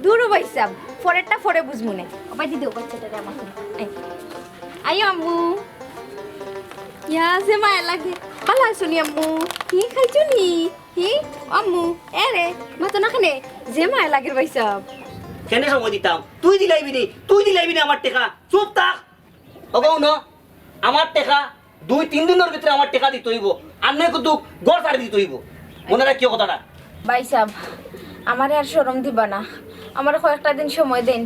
দূর বাইসাব পরেরটা পরে বুঝমু নে ওবাই দিদি ও বাচ্চাটারে আমাকে আইও আম্মু ইয়া যে মায়া লাগে ভালো শুনি আম্মু কি খাইছো নি হি আম্মু এরে মা তো না খানে যে মায়া লাগে বাইসাব কেন সময় দিতাম তুই দিলাইবি নি আমার টাকা চুপ থাক ওগো ন আমার টাকা 2-3 দিনের ভিতরে আমার টাকা দিতে হইব আর নয় কিন্তু গড় ছাড়ি দিতে হইব মনে রাখি কথাটা বাইসাব আমারে আর শরম দিবা না আমার কয়েকটা দিন সময় দেন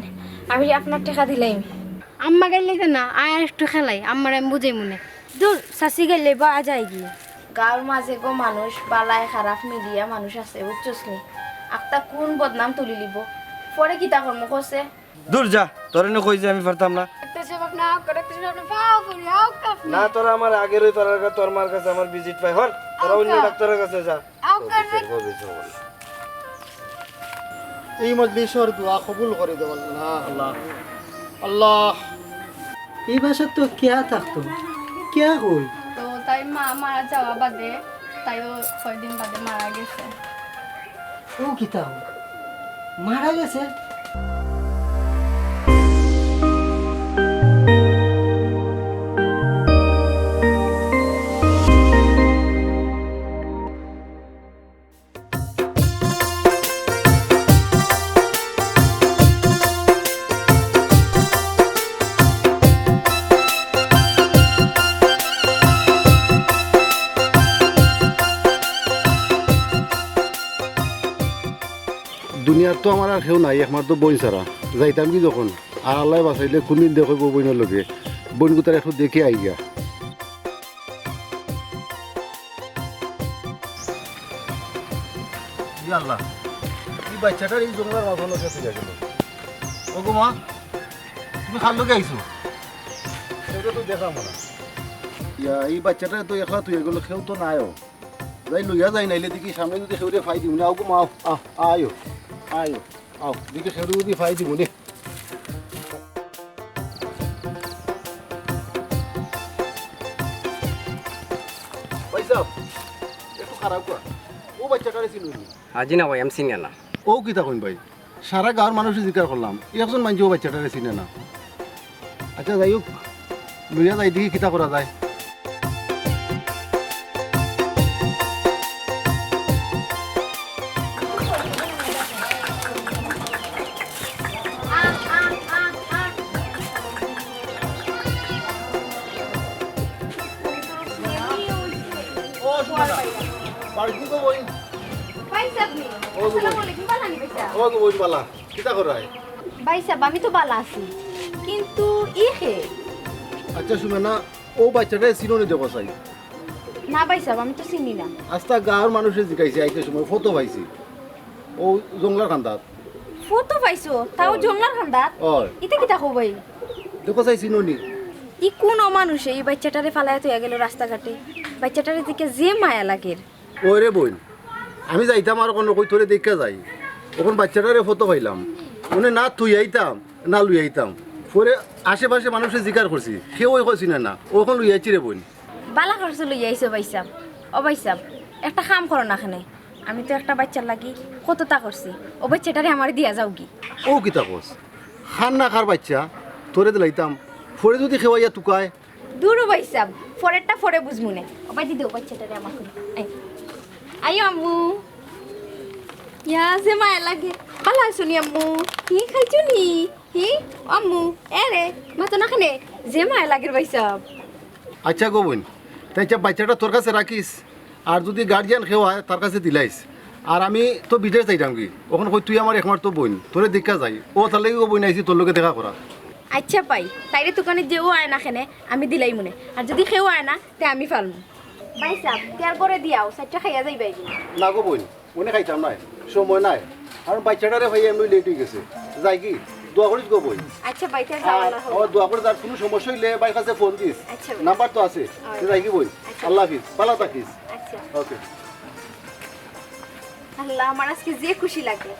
আমি আপনার টাকা দিলাম আম্মা গেলে না আর একটু খেলাই আম্মার আমি বুঝাই মনে দূর শাসি গেলে বা যায় গিয়ে গাঁর মাঝে গো মানুষ বালায় খারাপ মিডিয়া মানুষ আছে বুঝছস নি একটা কোন বদনাম তুলি লিব পরে কিতা কর্ম করছে দূর যা তোরে না কই যে আমি পারতাম না একটা জবাব না করে একটা জবাব পাও করি আও কাফি না তোরা আমার আগের ওই তোর মার কাছে আমার ভিজিট পাই হল তোরা অন্য ডাক্তারের কাছে যা আও করে এই মজলিসের দোয়া কবুল করে দেব আল্লাহ আল্লাহ এই ভাষা তো কেয়া থাকতো কেয়া হই তো তাই মা মারা যাওয়া বাদে তাইও 6 দিন বাদে মারা গেছে ও কিতা হই মারা গেছে দুনিয়ার তো আমার আর কেউ নাই একমাত্র বইন ছাড়া যাইতাম কি যখন আর আল্লাহ বাঁচাইলে কোনদিন দেখব বইনের লগে বইন গুতার একটু দেখে আই গিয়া আল্লাহ এই বাচ্চাটার এই জঙ্গলার মাথা লোকে চলে গেল ও গো মা তুমি খাল লোকে আইছো সেটা তো দেখাম না এই বাচ্চাটা তো একলা তুই এগুলো কেউ তো নাইও যাই লইয়া যাই নাইলে দেখি সামনে যদি সেউরে ফাই দিব না গো মা আয়ো আয়ো আও দিকে সেউরে যদি ফাই দিব নে পয়সা একটু খারাপ কর ও বাচ্চাটারে ছিল আজি না ভাই আমি চিনি না ও কিতা কইন ভাই সারা গাঁর মানুষ জিজ্ঞাসা করলাম একজন মানুষ ও বাচ্চাটারে চিনে না আচ্ছা যাই হোক লইয়া যাই দেখি কিতা করা যায় বাইসাব আমি তো বালা আছি কিন্তু ইহে আচ্ছা শুনে না ও বাচ্চাটা চিনোনি দেবো চাই না বাইসাব আমি তো চিনি না আস্তা গাঁর মানুষে জিকাইছে আইতে সময় ফটো পাইছি ও জংলার কান্দাত ফটো পাইছো তাও জংলার খান্দাত ওই ইতে কিতা কবাই দেখো চাই চিনোনি ই কোন মানুষে এই বাচ্চাটারে ফালায় তুই গেল রাস্তাঘাটে বাচ্চাটারে দিকে যে মায়া লাগের ওই রে বোন আমি যাইতাম আর কোনো কই তোরে দেখা যাই ওখান বাচ্চাটারে ফটো পাইলাম মানে না তুই আইতাম না লুই আইতাম পরে আশেপাশে মানুষে জিকার করছি কেউ ওই কইছি না ওখান লুই আইছি রে বোন বালা খরচ লই আইছো বাইসাব ও বাইসাব একটা কাম করো না খানে আমি তো একটা বাচ্চার লাগি কতটা করছি ও বাচ্চাটারে আমার দিয়া যাও কি ও কিতা কস খান না খার বাচ্চা তোরে দিলাইতাম পরে যদি খেওয়াইয়া তুকায় দূর বাইসাব পরেরটা পরে বুঝমু নে ও বাই দিদি ও বাচ্চাটারে আমার আইও আম্মু ইয়া যে মায়া লাগে ভালো শুনি আম্মু কি খাইছো নি হি আম্মু এরে মা তো না খানে যে মায়া লাগের বাইসাব আচ্ছা গো বোন তাই বাচ্চাটা তোর কাছে রাখিস আর যদি গার্জিয়ান খেওয়ায় তার কাছে দিলাইস আর আমি তো বিদেশ যাইতাম কি ওখানে কই তুই আমার একমাত্র বোন তোরে দেখা যাই ও তার লাগে ও বোন আইসি তোর লোকে দেখা করা আচ্ছা পাই তাইরে দোকানে যেও আয় না খেনে আমি দিলাই মনে আর যদি খেও আয় না তে আমি ফালমু বাইসাব তেয়ার করে দিয়াও সাইটটা খাইয়া যাইবাই না গো বোন মনে খাইতাম নাই সময় নাই আর বাচ্চাটারে ভাই আমি লেট হয়ে গেছে যাই কি দোয়া করিস গো বোন আচ্ছা বাইতে যাওয়া না ও দোয়া করে যার কোনো সমস্যা হইলে বাইর কাছে ফোন দিস আচ্ছা নাম্বার তো আছে যাই কি বোন আল্লাহ হাফিজ ভালো থাকিস আচ্ছা ওকে আল্লাহ আমার আজকে যে খুশি লাগে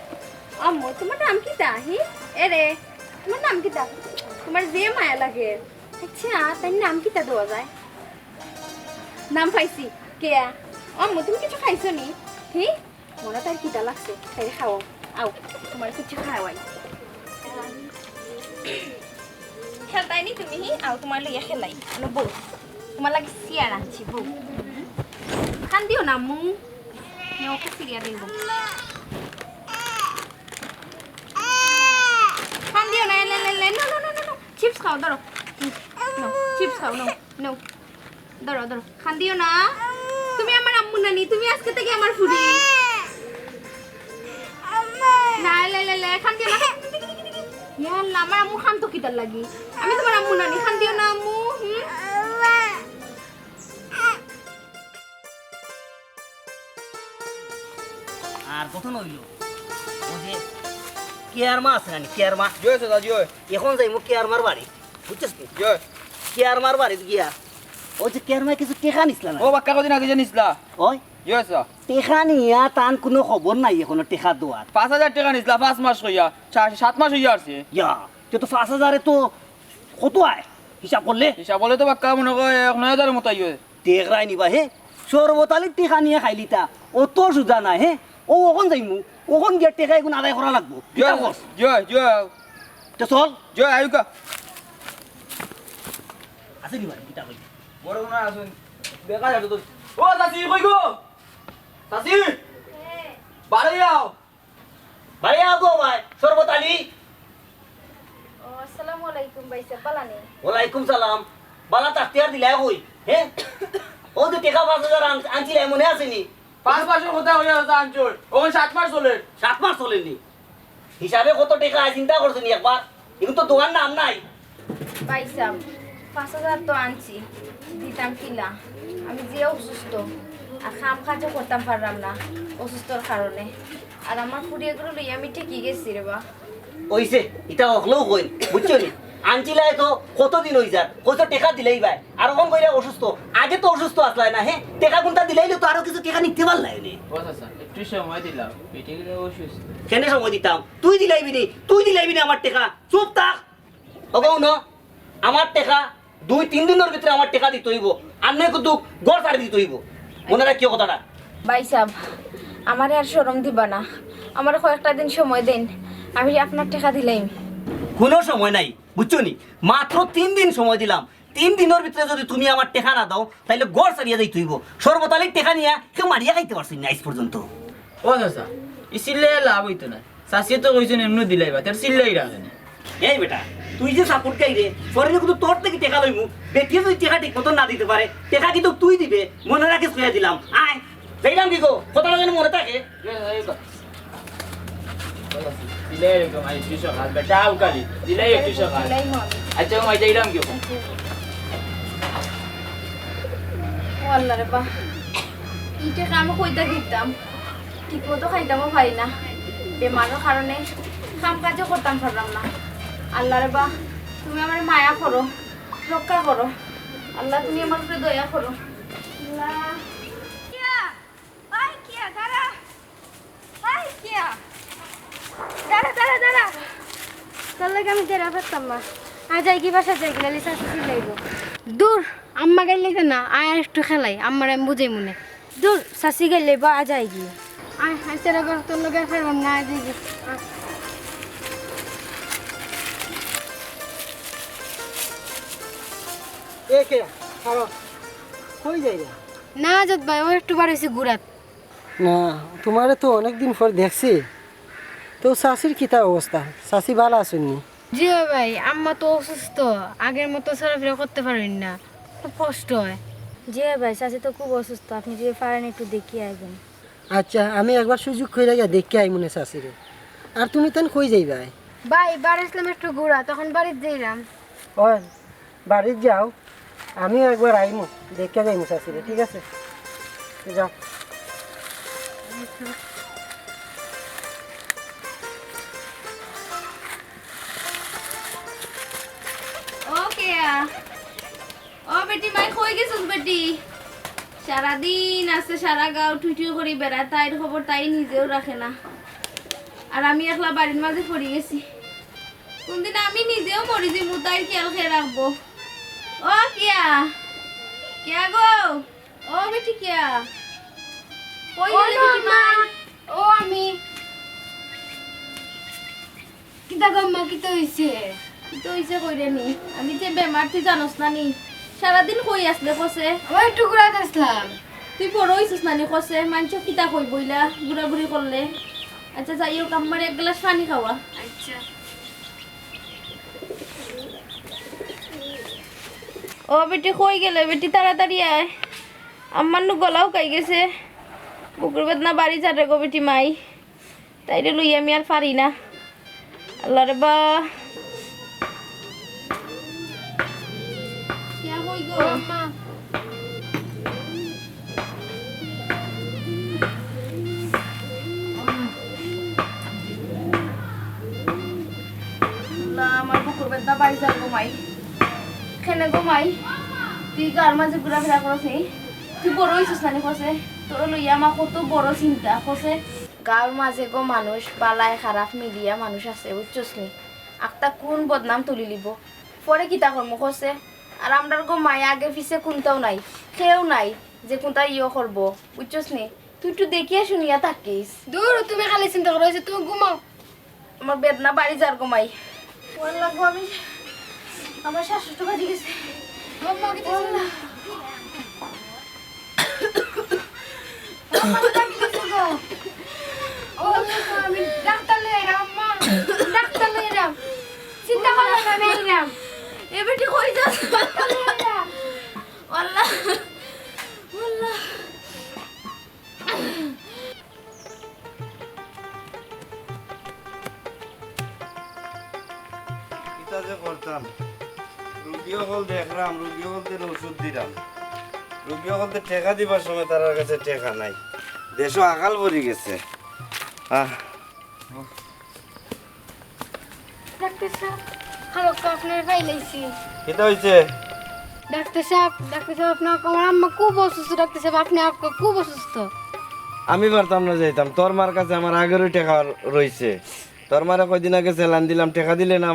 আম্মু তোমার নাম কি তা হি এরে তোমার নাম কি তা তোমার যে মায়া লাগে আচ্ছা তার নাম কি তা দেওয়া যায় নাম পাইছি কে আম্মু তুমি কিছু খাইছো নি হি মনে তার কিটা লাগছে তাই খাও আও তোমার কিছু খাওয়াই খেলতাই নি তুমি আও তোমার লইয়া খেলাই আনো বউ তোমার লাগে সিয়ার আনছি বউ খান দিও না মু ওকে সিরিয়া দিব খান দিও না লে নো চিপস খাও ধরো নো চিপস খাও নো নো ধরো খান দিও না তুমি আমার আম্মু নানি তুমি আজকে থেকে আমার ফুরি না লে খান দিও না ইয়াল্লা আমার আম্মু খান তো কিটার লাগি আমি তোমার আম্মু নানি খান দিও না আম্মু আর কথা নইল ও যে কেয়ার মা আছে নানি কেয়ার মা জয় দাদা জয় এখন যাইমু কেয়ার মার বাড়ি বুঝছিস তুই জয় কেয়ার মার বাড়ি গিয়া ও যে কেয়ার মা কিছু টেকা নিছিল না ও বাক্কা কদিন আগে জানিসলা ওই জয় স্যার টেকা নিয়া তান কোনো খবর নাই এখনো টেকা দেওয়ার 5,000 টাকা নিসলা 5 মাস হইয়া 7 মাস হইয়া আসছে ইয়া তো 5,000 তো কত আয় হিসাব করলে হিসাব বলে তো বাক্কা মনে করে 9,000 মতো আইবে টেকরাই নিবা হে সর্বতালি টেকা নিয়ে খাইলিতা অত সুজা নাই হে ও ওখন যাইমু ওখন গিয়ে টেকা এগুন আদায় করা লাগবো জয় তো চল জয় আয়ুকা আছে নিবা কিতা কই বড় না আসুন দেখা যাবে তো ও চাচি কই গো চাচি বাড়ি যাও ভাই আগো ভাই সর্বতালি ও আসসালামু আলাইকুম ভাই সাহেব বালানি ওয়ালাইকুম সালাম বালা তাক্তিয়ার দিলাই কই হে ও যে টেকা 5,000 আনছি মনে আসেনি 5 মাসের কথা হইয়া আছে আনচোর ওখানে 7 মাস চলে 7 মাস চলেনি হিসাবে কত টাকা চিন্তা করছেন একবার এগুলো তো দোকান নাম নাই ভাই সাহেব 5,000 তো আনছি দিতাম কিলা আমি যে অসুস্থ আর খাম খাজও করতাম পারলাম না অসুস্থর কারণে আর আমার ফুরিয়েগুলো লইয়া আমি ঠিকই গেছি রে বা ওইছে এটা হলেও কই বুঝছো নি আনছিলাই তো কতদিন হই যার কত টাকা দিলেই ভাই আর ওখান কইরা অসুস্থ আগে তো অসুস্থ আসলাই না হে টাকা কোনটা দিলাইলে তো আরো কিছু টাকা নিতে পারলাই নি ও চাচা একটু সময় দিলাম পেটে গেলে অসুস্থ কেন সময় দিতাম তুই দিলাইবি নি আমার টাকা চুপ থাক ওগাও না আমার টাকা 2-3 দিনের ভিতরে আমার টাকা দিতে হইব আর নয় কিন্তু গড় ছাড়ি দিতে হইব মনে রাখিও কথাটা ভাই সাহেব আমারে আর শরম দিবা না আমার কয়েকটা দিন সময় দেন আমি আপনার টাকা দিলাম কোনো সময় নাই বুঝছো নি মাত্র 3 দিন সময় দিলাম 3 দিনের ভিতরে যদি তুমি আমার টাকা না দাও তাহলে গড় ছাড়িয়ে যাইতে হইব সর্বতালিক টাকা নিয়া কেউ মারিয়া খাইতে পারছি না আজ পর্যন্ত ও চাচা ই সিল্লে লাভ হইতো না চাষিয়ে তো কইছেন এমনি দিলাইবা তার সিল্লাই রাখে না এই বেটা তুই যে সাপোর্ট কাই রে শরীরে কিন্তু তোর থেকে টাকা লইমু বেটিয়ে যদি টাকা ঠিক মতন না দিতে পারে টাকা কিন্তু তুই দিবে মনে রাখিস কইয়া দিলাম আয় যাইলাম কি গো কথাটা যেন মনে থাকে দিলাই এরকম আই তুই সকাল বেটা উকালি দিলাই একটু সকাল আচ্ছা আমি যাইলাম কি ও আল্লাহ রে বা এই টাকা আমি কইতা দিতাম ঠিক মতো খাইতামও পারি না বেমারের কারণে কাম কাজও করতাম পারলাম না আল্লাহ রে বা তুমি আমার মায়া করো রক্ষা করো আল্লাহ তুমি আমার উপরে দয়া করো আল্লাহ কিয়া ওই কিয়া দাঁড়া ওই কিয়া দাঁড়া তোর লাগে আমি দেরা পারতাম না আর যাই কি বাসা যাই গেলে শাশি লাইব দূর আম্মা গাইলে না আয় আর একটু খেলাই আম্মার আমি বুঝাই মনে দূর শাশি গাইলে বা আ যাই গিয়ে আয় হাঁচেরা বার তোর লগে ফেরবাম না আজ গিয়ে একে খারাপ কই যাই না না যত ভাই ও একটু বার হয়েছে ঘুরাত না তোমারে তো অনেকদিন পর দেখছি তো শাশির কিতা অবস্থা শাশি ভালো আসেননি জি ভাই আম্মা তো অসুস্থ আগের মতো চলাফেরা করতে পারেন না খুব কষ্ট হয় জি ভাই শাশি তো খুব অসুস্থ আপনি যদি পারেন একটু দেখিয়ে আসবেন আচ্ছা আমি একবার সুযোগ করে গিয়া দেখে আই মনে শাশিরে আর তুমি তেন কই যাই ভাই ভাই বার আসলাম একটু ঘোরা তখন বাড়িতে যাইলাম ও বাড়ির যাও আমিও একবার আইমু দেখে যাইমু শাশিরে ঠিক আছে যাও ওকে ও বেটি মাই কই গেছিস বেটি সারাদিন আছে সারা গাঁও টুইটুই করে বেড়ায় তাইর খবর তাই নিজেও রাখে না আর আমি একলা বাড়ির মাঝে পড়ে গেছি কোনদিন আমি নিজেও মরি যে মুতাই খেয়াল খেয়ে রাখবো ও কিয়া কিয়া গো ও বেটি কিয়া কই গেলি বেটি মাই ও আমি কিতা গম্মা কিতা হইছে তো ইচ্ছে কইরে নি আমি যে বেমার তুই জানোস না নি সারাদিন কই আসলে কসে ওই টুকরা আসলাম তুই বড় হইছিস না নি কসে মানুষ কিতা কই বইলা ঘুরাঘুরি করলে আচ্ছা যাই হোক আমার এক গ্লাস পানি খাওয়া আচ্ছা ও বেটি কই গেলে বেটি তাড়াতাড়ি আয় আমার নু গলাও কাই গেছে বুকুর বেদনা বাড়ি যাবে গো বেটি মাই তাইরে লই আমি আর পারি না আল্লাহ রে বা কিয়া কই গো আম্মা আল্লাহ আমার বুকুর বেদনা বাড়ি যাবে গো মাই খেনে গো মাই তুই গার মাঝে ঘোরাফেরা করছ নি তুই বড় হইছিস না নি কসে তোর লইয়া আমার কত বড় চিন্তা কসে গাঁর মাঝে গো মানুষ বালায় খারাপ মিলিয়া মানুষ আছে বুঝছস নি একটা কোন বদনাম তুলি লিব পরে কিতা কর্ম কসে আর আমরার গো মায় আগে পিছে কোনটাও নাই কেউ নাই যে কোনটা ইয়ে করবো বুঝছস নি তুই একটু দেখিয়া শুনিয়া থাকিস দূর তুমি খালি চিন্তা করো তুমি ঘুমাও আমার বেদনা বাড়ি যার গো মাই মন লাগবো আমি আমার শাশুড়ি বাড়ি গেছে আম্মা কিতা হইছে আমি ডাক্তার লই এলাম আম্মা ডাক্তার লই এলাম চিন্তা করো না আমি এলাম এ বেটি কই যাস ডাক্তার লই এলাম আল্লাহ আল্লাহ এটা যে করতাম রুগীও হল দেখলাম রুগীও হলতে ওষুধ দিলাম রুগীও হলতে টেকা দিবার সময় তার কাছে টেকা নাই দেশও আকাল পড়ে গেছে ডাক্তার সাহেব হ্যালো আপনার ভাই লাইছি এটা হইছে ডাক্তার সাহেব আপনার আমার আম্মা খুব অসুস্থ ডাক্তার সাহেব আপনি খুব অসুস্থ আমি পারতাম না যাইতাম তোর মার কাছে আমার আগেরই টেকা রইছে তোর মারে কয়দিন আগে চালান দিলাম টেকা দিলে না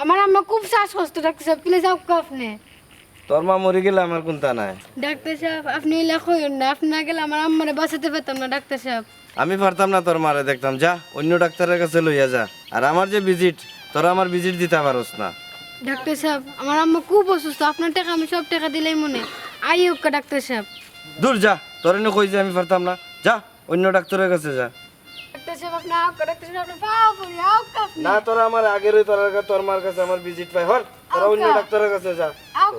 আমার আম্মা খুব শ্বাসকষ্ট ডাক্তার সাহেব প্লিজ আপনি তোর মা মরে গেলে আমার কোনটা নাই ডাক্তার সাহেব আপনি এলা কইন না আপনি না গেলে আমার আম্মারে বাঁচাতে পারতাম না ডাক্তার সাহেব আমি পারতাম না তোর মারে দেখতাম যা অন্য ডাক্তারের কাছে লইয়া যা আর আমার যে ভিজিট তোরা আমার ভিজিট দিতে পারস না ডাক্তার সাহেব আমার আম্মা খুব অসুস্থ আপনার টাকা আমি সব টাকা দিলেই মনে আইউক ডাক্তার সাহেব দূর যা তোর এনে কই যে আমি পারতাম না যা অন্য ডাক্তারের কাছে যা ডাক্তার সাহেব আপনি আউক ডাক্তার সাহেব আপনি পাও করি আউক আপনি না তোরা আমার আগেরই তোর মার কাছে আমার ভিজিট পাই হল তোরা অন্য ডাক্তারের কাছে যা আউক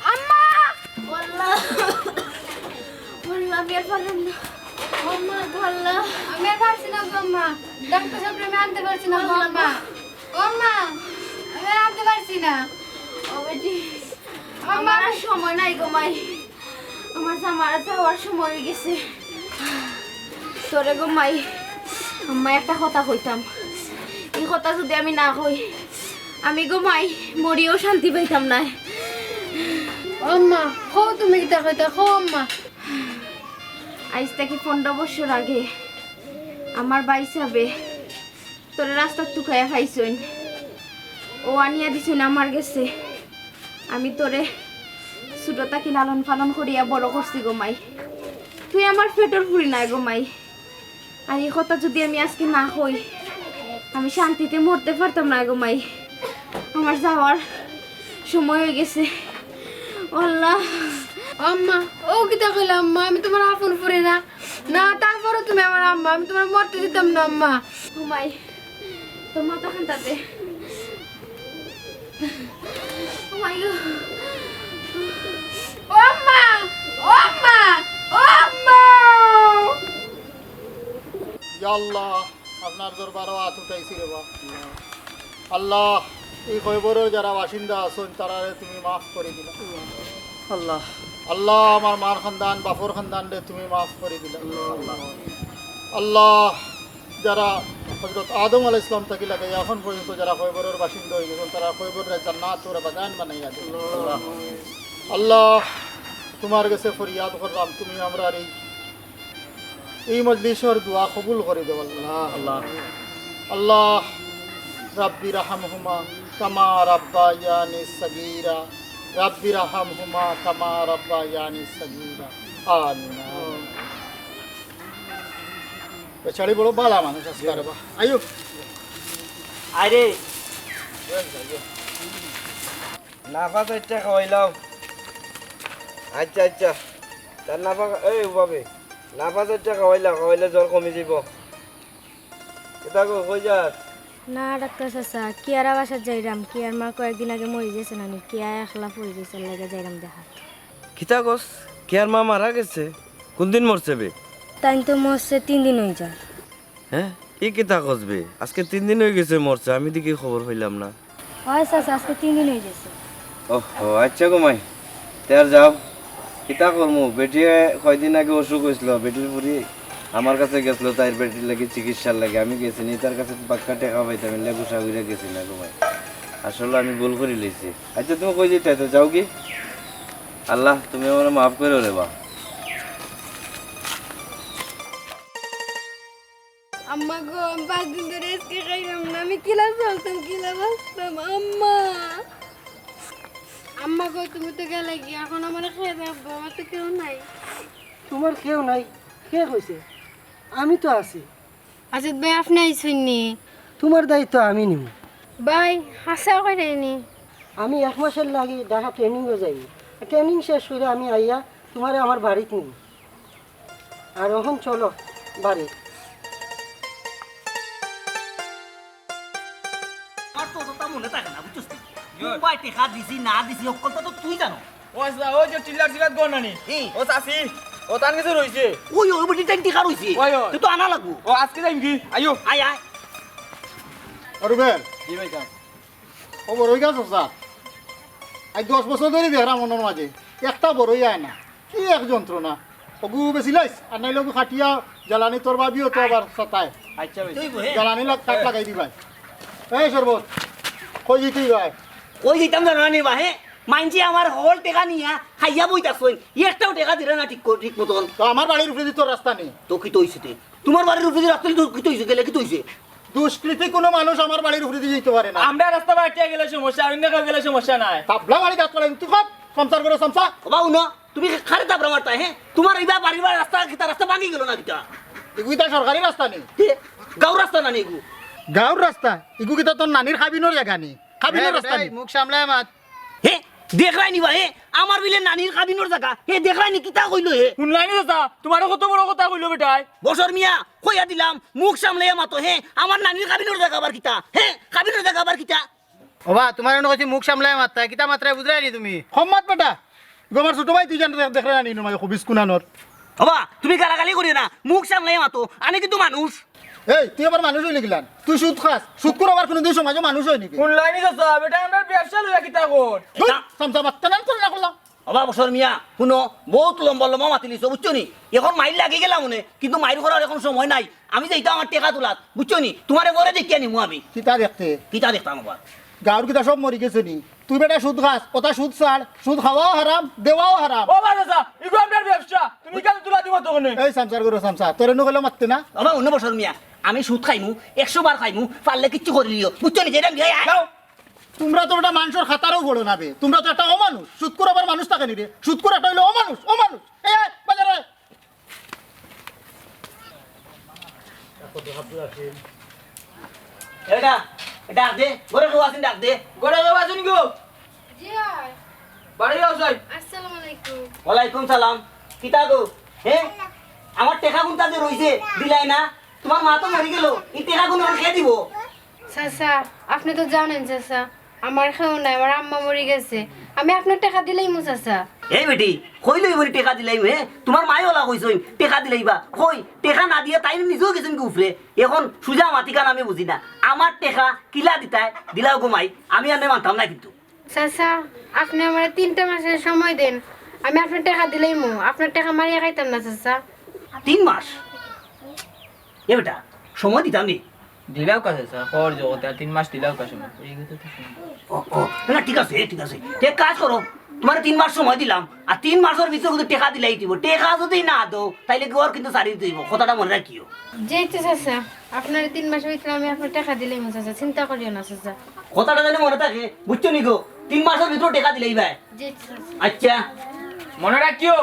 আম্মা আল্লাহ আল্লাহ আমি আর পারলাম না আম্মা আল্লাহ আমি আর পারছি না গো আম্মা ডাক্তার সাহেব আমি আনতে পারছি না গো আম্মা ও আম্মা আমি আর আনতে পারছি না ও বেটি আমার আর সময় নাই গো মাই আমার জামার যাওয়ার সময় হয়ে গেছে তোরে গো মাই আম্মা একটা কথা কইতাম এই কথা যদি আমি না কই আমি গো মাই মরিও শান্তি পাইতাম না আম্মা খো তুমি কিতা কইতা খো আম্মা আজ থেকে 15 বছর আগে আমার ভাই সাবে তোরে রাস্তা টুকাইয়া খাইছইন ও আনিয়া দিছুন আমার গেছে আমি তোরে ছোট থাকি লালন পালন করিয়া বড় করছি গো মাই তুই আমার পেটর ফুরি নাই গো মাই আর এই কথা যদি আমি আজকে না হই আমি শান্তিতে মরতে পারতাম না গো মাই আমার যাওয়ার সময় হয়ে গেছে আল্লাহ আম্মা ও কিতা কইলা আম্মা আমি তোমার আপন ফুরে না না তারপরে তুমি আমার আম্মা আমি তোমার মরতে দিতাম না আম্মা ও মাই তোর মাথা খান্তাতে ও মাই গো ও আম্মা ও আম্মা ও আম্মা ইয়া আল্লাহ আপনার দরবারও হাত উঠাইছি রে বাপ আল্লাহ এই খৈবরের যারা বাসিন্দা আছেন তারারে তুমি মাফ করে দিলা আল্লাহ আল্লাহ আমার মার খানদান বাপর খানদান রে তুমি মাফ করে দিলা আল্লাহ যারা হযরত আদম আলাইহিস সালাম থেকে লাগে এখন পর্যন্ত যারা খৈবরের বাসিন্দা হয়ে গেছেন তারা খৈবরের জান্নাত ওর বাগান বানাইয়া দিল আল্লাহ তোমার কাছে ফরিয়াদ করলাম তুমি আমরা এই মজলিসের দোয়া কবুল করে দেব আল্লাহ আল্লাহ আল্লাহ রাব্বি রাহমহুমা কামা রাব্বায়ানি সগীরা রাব্বি রাহমহুমা কামা রাব্বায়ানি সগীরা আমিন বেচারি বড় বালা মানুষ আজকে আরে বা আইও আরে নাফা চারটা খাওয়াইলাও আচ্ছা আচ্ছা তার নাফা এই বাবে নাফা চারটা খাওয়াইলে জ্বর কমে যাব এটা কই যাস না ডাক্তার চাচা কি আর বাসার যাইরাম কি আর মা কয়েকদিন আগে মরে গেছে নানি কি আর একলা পড়ে গেছে লাগে যাইরাম দেখা কিতা কস কেয়ার মা মারা গেছে কোনদিন মরছে বে তাই তো মরছে 3 দিন হয়ে যায় হ্যাঁ ই কিতা কসবে আজকে 3 দিন হয়ে গেছে মরছে আমি দেখি খবর হইলাম না হয় চাচা আজকে 3 দিন হয়ে গেছে ওহো আচ্ছা গো মাই তের যাও কিতা করমু বেটি কয়দিন আগে অসুখ হয়েছিল বেটির পুরি আমার কাছে গেছিল তাই বেটির লাগে চিকিৎসার লাগে আমি গেছি নি তার কাছে পাক্কা টাকা পাইতাম এলে গুছা ঘুরে গেছি না গো মাই আসলে আমি ভুল করে লইছি আচ্ছা তুমি কই যেতে তো যাও কি আল্লাহ তুমি আমার মাফ করে রে বা আম্মা গো আমি 5 দিন ধরে এসকে খাইলাম না আমি কিলা চলতাম কিলা বাঁচতাম আম্মা আম্মা গো তুমি তো গেলে কি এখন আমার খেয়ে যাবো আমার তো কেউ নাই তোমার কেউ নাই কে কইছে আমি তো আছি আচ্ছা ভাই আপনি আইসুননি তোমার দায়িত্ব আমি নিব ভাই হাসা করেনি আমি 1 মাসের লাগি ঢাকা ট্রেনিংয়ে যাই ট্রেনিং শেষ করে আমি আইয়া তোমারে আমার বাড়িতে নিব আর এখন চলো বাড়ি আমার তো অতটা মনে থাকে না বুঝছিস মুম্বাই টেকা দিছি না দিছি সকলটা তো তুই জানো ও আসলা ও যে চিল্লার চিল্লার গো নানি এই ও চাচি ও তার কাছে রইছে ওই ওই বেটি টাইম টেকা রইছে ওই, ওই। তুই তো আনা লাগবো ও আজকে যাইম কি আইও আয় আয় রুবেল জি ভাই যাও ও বড়ই গাছ আছে আজ 10 বছর ধরে দেখলাম মনের মাঝে একটা বড়ই আয় না কি এক যন্ত্রণা ওগু বেশি লাইস আর নাইলে ওগু খাটিয়া জ্বালানি তোর বাবিও তো আবার সতায় আচ্ছা ভাই তুই বহে জ্বালানি কাট লাগাই দিবাই এই সরবত কই দিতেই ভাই ওই দিতাম জানো না নিবা হে মাইনজি আমার হল টেকা নিয়া খাইয়া বইতা কই একটাও টেকা দিলে না ঠিক মতন তো আমার বাড়ির উপরে তোর রাস্তা নেই তো কি তো হইছে তোমার বাড়ির উপরে রাস্তা তো কি তো হইছে গেলে কি তো হইছে দুষ্কৃতি কোনো মানুষ আমার বাড়ির উপরে দিয়ে যেতে পারে না আমরা রাস্তা বাটিয়া গেলে সমস্যা অন্য কেউ গেলে সমস্যা নাই তাবলা বাড়ি গাছ পালাই তুই কত সংসার করে সংসার বাবু না তুমি খারে তাবরা মারতা হে তোমার এইবা বাড়ির রাস্তা কিতা রাস্তা ভাঙি গেল না কিতা এগুইটা সরকারি রাস্তা নেই গাঁও রাস্তা না নেগু গাঁওর রাস্তা এগু কিতা তোর নানির খাবিনোর জায়গা নেই খাবিনোর রাস্তা নেই মুখ সামলায় মাত হে দেখলাই নিবা হে আমার বিলে নানির খাবিনোর জায়গা হে দেখলাই নি কিতা কইলো হে শুনলাইনি চাচা তোমার কত বড় কথা কইলো বেটাই বছর মিয়া কইয়া দিলাম মুখ সামলাইয়া মাতো হে আমার নানির খাবিনোর জায়গা আবার কিতা হে খাবিনোর জায়গা আবার কিতা ওবা তোমার এনে কইছি মুখ সামলায় মাত্রা কিতা মাত্রায় বুঝরাই নি তুমি সম্মাত বেটা গোমার ছোট ভাই তুই জান দেখলে আনি নমাই খবিস কুনানোর বাবা তুমি গালাগালি করিও না মুখ সামলাইয়া মাতো আমি কিন্তু মানুষ এই তুই আবার মানুষ হইলি গিলান তুই সুদ খাস সুদ করে আবার কোনোদিন সমাজে মানুষ হয় নাকি শুনলাইনি চাচা বেটা আমরা ব্যবসা লইয়া কিতা কর সামসা বাচ্চা নাম করে না করলাম বাবা বছর মিয়া শুনো বহুত লম্বা লম্বা মাতিলিছ বুঝছো নি এখন মাইল লাগি গেলাম মনে কিন্তু মাইল করার এখন সময় নাই আমি যে এটা আমার টেকা তোলাত বুঝছো নি তোমার ঘরে দেখিয়া নিমু আমি কিতা দেখতে কিতা দেখতাম আবার গাঁর কিতা সব মরি গেছে নি তুই বেটা সুদ খাস ওটা সুদ ছাড় সুদ খাওয়াও হারাম দেওয়াও হারাম ও বা চাচা ইগো আমরা ব্যবসা তুমি কেন তুলা দিব তো কোনে এই সামসার করে সামসা তোর এনে গেলে মারতে না বাবা অন্য বছর মিয়া আমি সুদ খাইমু 100 বার খাইমু পারলে কিচ্ছু করে লিও বুঝছো নি যেটা বিয়ে আও তোমরা তো ওটা মানুষের খাতারও বড় নাবে তোমরা তো একটা অমানুষ সুদ করে আবার মানুষ থাকে নি রে সুদ করে একটা হইলো অমানুষ অমানুষ এই বাজারে এটা ডাক দে ঘরে কেউ আসেন ডাক দে গড়ে যাও আসুন গো জি আয় বাড়ি যাও সাই আসসালামু আলাইকুম ওয়ালাইকুম সালাম কিতা গো হে আমার টেকা গুনটা যে রইছে দিলাই না তোমার মা তো মরে গেল এই টেকা গুন আর খেয়ে দিব চাচা আপনি তো জানেন চাচা আমার খেও নাই আমার আম্মা মরে গেছে আমি আপনার টাকা দিলেই মু চাচা এই বেটি কইলই বলি টেকা দিলাই হে তোমার মাই ওলা কইছই টেকা দিলাইবা কই টেকা না দিয়ে তাই নিজেও গেছেন কি উফরে এখন সুজা মাতিকান আমি বুঝি না আমার টেকা কিলা দিতাই দিলাও ঘুমাই আমি আনে মানতাম না কিন্তু চাচা আপনি আমার 3টা মাসের সময় দেন আমি আপনার টাকা দিলেই মু আপনার টাকা মারিয়া খাইতাম না চাচা 3 মাস এ বেটা সময় দিতাম নি দিলাও কাছে স্যার কর জগতে 3 মাস দিলাও কাছে এই কথা তো ও না ঠিক আছে এক কাজ করো তোমার 3 মাস সময় দিলাম আর 3 মাসের ভিতরে কিন্তু টেকা দিলাই দিব টেকা যদি না দাও তাইলে ঘর কিন্তু সারি দিব কথাটা মনে রাখিও যেতে চাচা আপনার 3 মাসের ভিতরে আমি আপনার টাকা দিলেই মু চাচা চিন্তা করিও না চাচা কথাটা জানি মনে থাকে বুঝছো নি গো 3 মাসের ভিতরে টেকা দিলাই ভাই যেতে চাচা আচ্ছা মনে রাখিও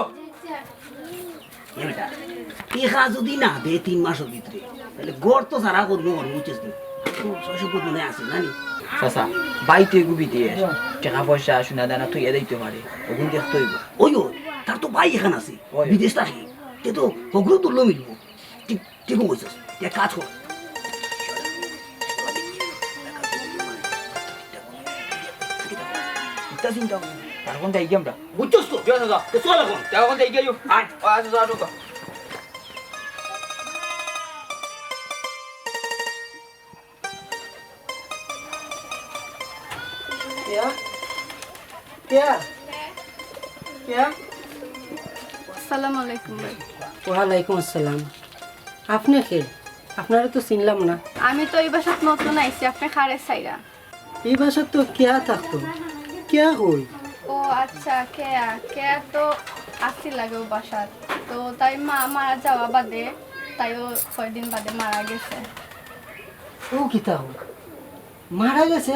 বেটা টেকা যদি না দে 3 মাসের ভিতরে তাহলে গড় তো সারা করবো বুঝছিস নি ছয়শো মনে আছে জানি চাচা বাইতে গুবি দিয়ে টাকা পয়সা শোনা দানা তুই এদাইতে পারে ওগুন দেখতে হইব ওই তার তো ভাই এখানে আছে ওই। বিদেশ থাকি তে তো হগলো তুললো মিলবো ঠিক ঠিক বলছিস এক কাজ কর ইতা চিন্তা করি তার কোনটা এই গেমটা বুঝছিস তো চাচা তো চল এখন টাকা কোনটা এই গেলিও আয়। আচ্ছা চাচা কেয়া কেয়া কেয়া আসসালামু আলাইকুম ভাই ওয়ালাইকুম আসসালাম আপনি কে আপনারা তো চিনলাম না আমি তো এই বাসাত নতুন আইছি আপনি খারে সাইরা এই বাসা তো কেয়া থাকতো কেয়া হই ও আচ্ছা কেয়া কেয়া তো আসি লাগে ও বাসাত তো তাই মা মারা যাওয়া বাদে তাইও কয়দিন বাদে মারা গেছে ও কিতা হই মারা গেছে